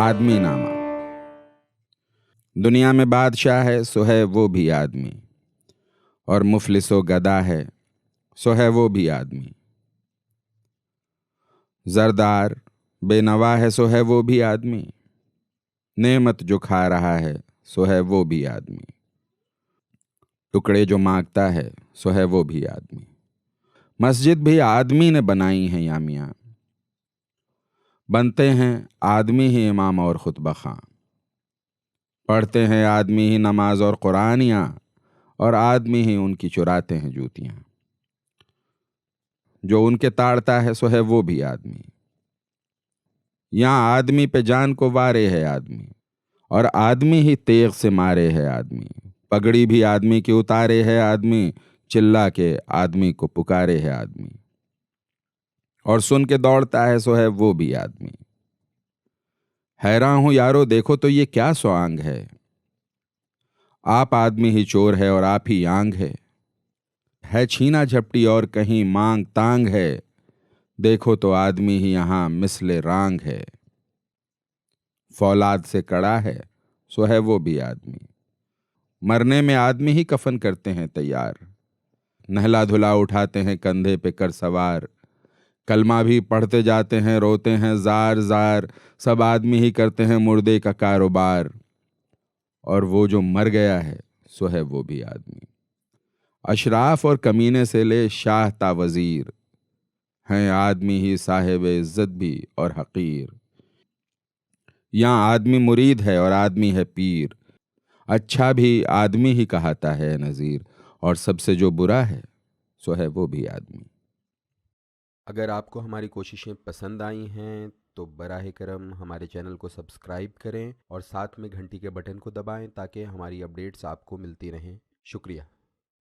आदमी नामा। दुनिया में बादशाह है सो है वो भी आदमी, और मुफलिसो गदा है सो है वो भी आदमी। जरदार बेनवा है सो है वो भी आदमी, नेमत जो खा रहा है सो है वो भी आदमी। टुकड़े जो मांगता है सो है वो भी आदमी। मस्जिद भी आदमी ने बनाई है या मियां, बनते हैं आदमी ही इमाम और खुतबा खां। पढ़ते हैं आदमी ही नमाज और कुरानियाँ, और आदमी ही उनकी चुराते हैं जूतियाँ। जो उनके ताड़ता है सो है वो भी आदमी। यहाँ आदमी पे जान को वारे है आदमी, और आदमी ही तेग से मारे है आदमी। पगड़ी भी आदमी की उतारे है आदमी, चिल्ला के आदमी को पुकारे है आदमी। और सुन के दौड़ता है सो है वो भी आदमी। हैरान हूं यारो देखो तो ये क्या स्वांग है, आप आदमी ही चोर है और आप ही यांग है छीना झपटी और कहीं मांग तांग है, देखो तो आदमी ही यहां मिसले रांग है। फौलाद से कड़ा है सो है वो भी आदमी, मरने में आदमी ही कफन करते हैं तैयार। नहला धुला उठाते हैं कंधे पे कर सवार, कलमा भी पढ़ते जाते हैं रोते हैं जार जार। सब आदमी ही करते हैं मुर्दे का कारोबार, और वो जो मर गया है सो है वो भी आदमी। अशराफ और कमीने से ले शाह ता वजीर, हैं आदमी ही साहिब इज्जत भी और हकीर। यहाँ आदमी मुरीद है और आदमी है पीर, अच्छा भी आदमी ही कहाता है नज़ीर, और सबसे जो बुरा है सो है वो भी आदमी। अगर आपको हमारी कोशिशें पसंद आई हैं तो बराह करम हमारे चैनल को सब्सक्राइब करें और साथ में घंटी के बटन को दबाएं ताकि हमारी अपडेट्स आपको मिलती रहें। शुक्रिया।